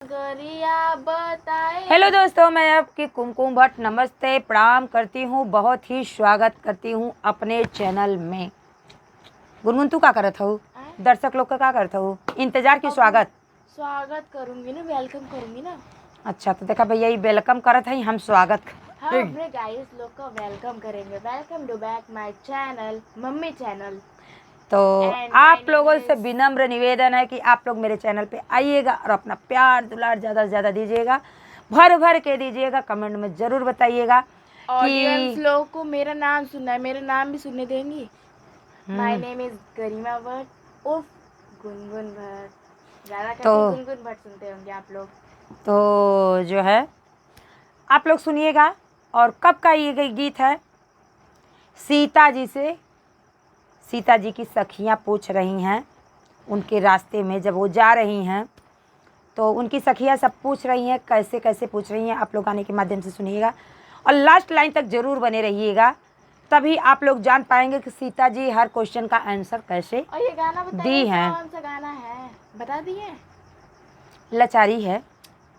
गरिया बताए। हेलो दोस्तों, मैं आपकी कुमकुम भट्ट नमस्ते प्रणाम करती हूँ। बहुत ही स्वागत करती हूँ अपने चैनल में। गुनगुन तू क्या करत हूँ? दर्शक लोग का क्या करता हूँ? इंतजार की स्वागत करूंगी ना, वेलकम करूंगी ना। अच्छा तो देखा भैया, ये वेलकम करत है, हम स्वागत हाँ, अपने गाइस लोग का वेलकम करेंगे। Welcome to back my channel, mummy channel. तो आप लोगों से विनम्र निवेदन है कि आप लोग मेरे चैनल पे आइएगा और अपना प्यार दुलार ज़्यादा से ज़्यादा दीजिएगा, भर भर के दीजिएगा। कमेंट में ज़रूर बताइएगा ऑडियंस लोग को मेरा नाम सुनना है, मेरा नाम भी सुनने देंगी। माय नेम इज गरिमा भट्ट उर्फ गुनगुन भट्ट। ज़्यादा करके गुनगुन भट्ट सुनते होंगे आप लोग। तो जो है आप लोग सुनिएगा। और कब का ये गीत है? सीता जी से। सीता जी की सखियां पूछ रही हैं उनके रास्ते में जब वो जा रही हैं, तो उनकी सखियां सब पूछ रही हैं, कैसे कैसे पूछ रही हैं। आप लोग गाने के माध्यम से सुनिएगा और लास्ट लाइन तक ज़रूर बने रहिएगा, तभी आप लोग जान पाएंगे कि सीता जी हर क्वेश्चन का आंसर कैसे और ये गाना दी हैं। कौन सा गाना है बता दिए? लाचारी है।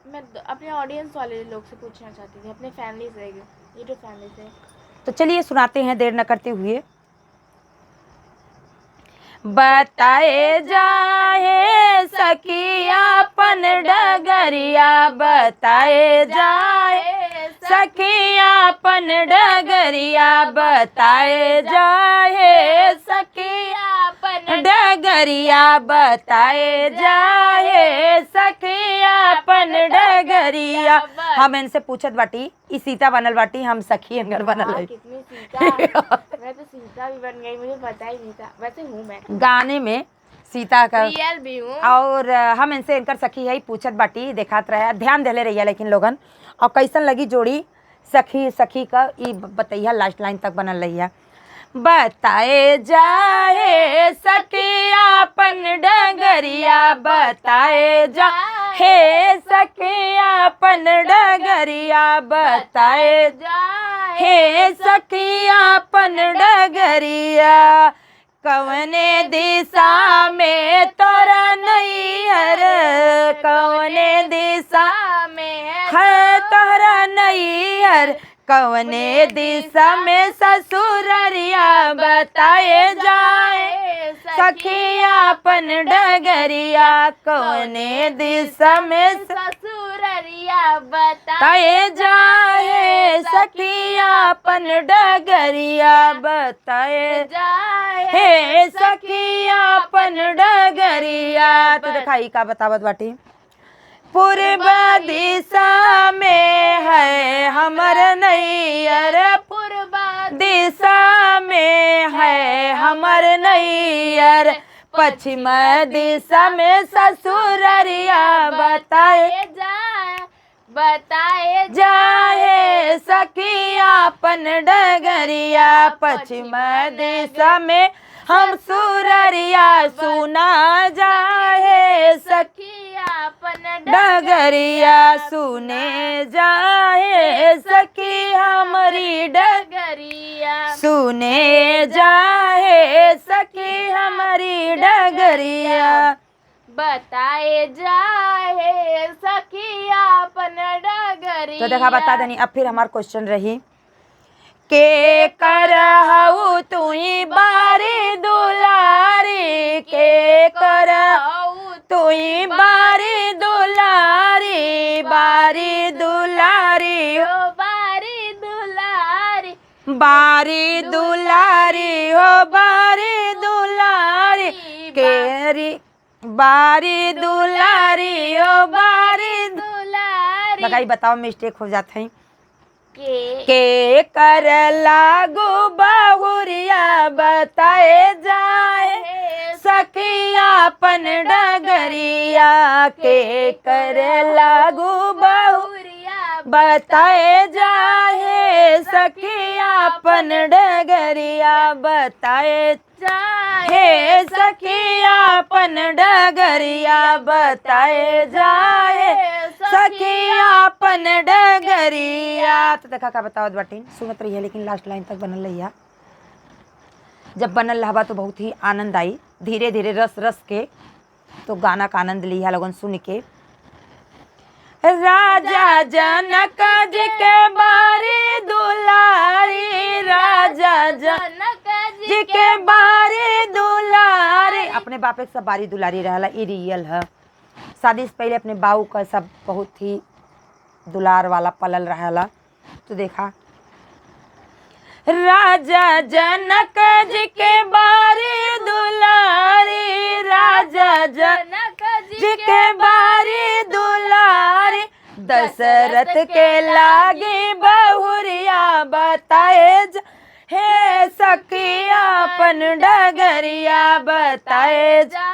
मैं अपने ऑडियंस वाले लोग से पूछना चाहती थी, अपने फैमिली से, यूट्यूब फैमिली से। तो चलिए सुनाते हैं देर न करते हुए। बताए जाए सखियापन डगरिया, बताए जाए सखियापन डगरिया, बताए जाए सखियापन डगरिया, बताए जाए सखियापन डगरिया। हम इनसे पूछत बाटी, ई सीता बनल बाटी, हम सखी अंगर बनल है। कितनी सीता मैं तो सीता भी बन गई, मुझे पता ही नहीं था। वैसे हूँ मैं गाने में सीता का रियल भी हूँ। और हम इनसे इनकर सखी है पूछत बाटी, देखात रहे, ध्यान देले रहिए लेकिन लोगन। और कैसन लगी जोड़ी सखी सखी का, ई बतैया लास्ट लाइन तक बनल रहिया। बताए जाए सखियापन डगरिया, बताए जाए सखियापन डगरिया, बताए जाए सखियापन डगरिया। कवने दिशा में तोरा नैहर, कवने दिशा में है तोरा नैहर, कवने दिशा में ससुररिया, बताए जाए सखियापन डगरिया, कवने दिशा में ससुररिया, बताए जाए सखियापन डगरिया, बताए जाए सखियापन डगरिया। तो दिखाई का बतावत बाटी। पूर्व दिशा में है हमर नैहर, पूर्व दिशा में है हमर नैहर, पश्चिम दिशा में ससुररिया, बताए जाए सखियापन डगरिया, पश्चिम दिशा में हम सुररिया, सुना जाए सखियापन डगरिया, सुने जाए सखी हमारी डगरिया, सुने जाए सखी हमारी डगरिया, बताए जाए सखियापन डगरिया। तो देखा बता देनी। अब फिर हमारा क्वेश्चन रही के करहु तुई बारी दुलारी, के करहु तुई बारी दुलारी, बारी दुलारी हो बारी दुलारी, बारी दुलारी हो बारी दुलारी, केरी बारी दुलारी हो बारी दुलारी। लगाई बताओ, मिस्टेक हो जाता है। के कर लागू बहुरिया, बताए जाए सखियापन डगरिया, के कर लागू बहुरिया, बताए जाए सखियापन डगरिया, बताए जाए सखियापन डगरिया, बताए जाए सखियापन डगरिया। तो देखा का बतावत बाटी, सुनत रही है लेकिन लास्ट लाइन तक बनल रहिया। जब बनल रहबा तो बहुत ही आनंद आई, धीरे धीरे रस रस के। तो गाना का आनंद लिया लोगन सुन के। राजा जनक जी के बारी दुलारी, राजा जनक जी के बारी दुलारी। अपने बापे के सब बारी दुलारी रहला, ये रियल है। शादी से पहले अपने बाऊ का सब बहुत ही दुलार वाला पलल रहला। तो देखा, राजा जनक जी के बारी दुलारी, राजा जनक जी के बारी दुलारी। दशरथ के लागे बहुरिया बताए हे सखिया अपन डगरिया बताए जा,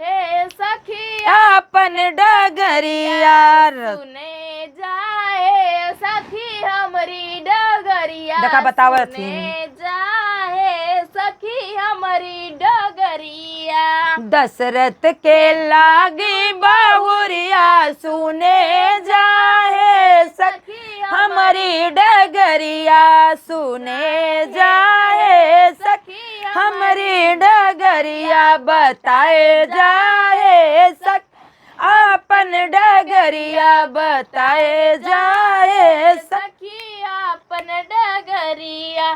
हे सखिया अपन डगरिया सुने जाए सखी हमारी डगरिया। देखा बतावत थी। सुने जाए सखी हमारी डगरिया। दशरथ के लागी बहुरिया सुने जाए सखी हमारी डगरिया, सुने जाए सखी हमारी डगरिया बताए जाए सखी अपन डगरिया बताए जाए सखी अपन डगरिया।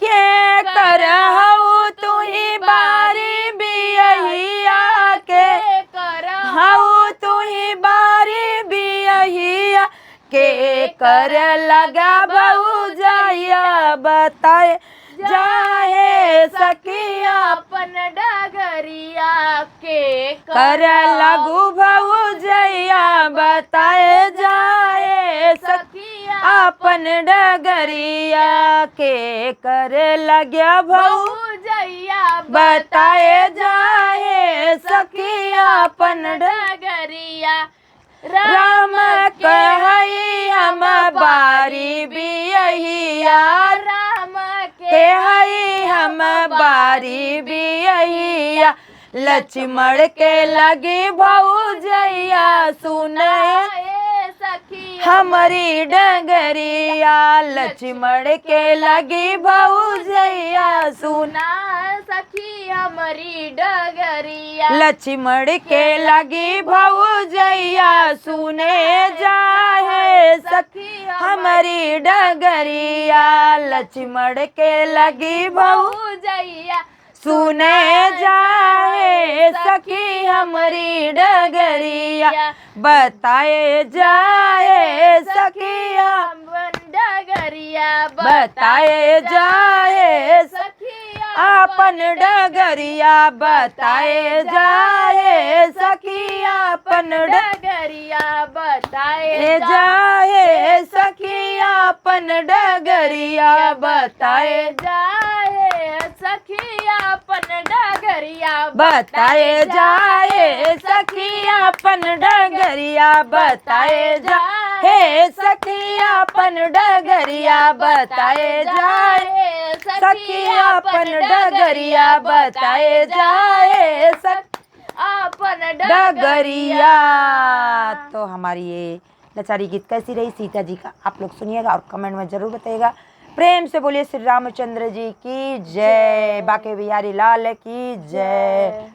के करहु तू ही बारी बियहिया, के करहु तू ही बारी बियहिया। के कर लगा बहु जाया बताए जाए सखिया अपन डगरिया। के कर लगू बहु जया बताए जाए सखिया अपन डगरिया। के कर लग्या बहु जैया बताए जाए सखिया अपन डगरिया। राम कहई हम बारी बियहिया, राम के हई हम बारी बियहिया। लक्ष्मण के लगी भौजैया सुने सखी हमारी डगरिया। लक्ष्मण के लगी भौजैया सुना सखी हमारी डगरिया। लक्ष्मण के लगी भौजैया सुने जाए सखी हमारी डगरिया। लक्ष्मण के लगी भौजैया सुने जाए सखी हमारी डगरिया बताए जाए सखिया डगरिया बताए जाए सखिया अपन डगरिया बताए जाए सखिया अपन डगरिया बताए जाए सखिया अपन डगरिया बताए जाए सखिया अपन डगरिया बताए जाए सखिया अपन डगरिया बताए जाए सखिया अपन डगरिया बताए जाए सखिया अपन डगरिया बताए जाए अपन डगरिया। तो हमारी ये नचारी गीत कैसी रही सीता जी का आप लोग सुनिएगा और कमेंट में जरूर बताइएगा। प्रेम से बोलिए श्री रामचंद्र जी की जय, बाके बिहारी लाल की जय।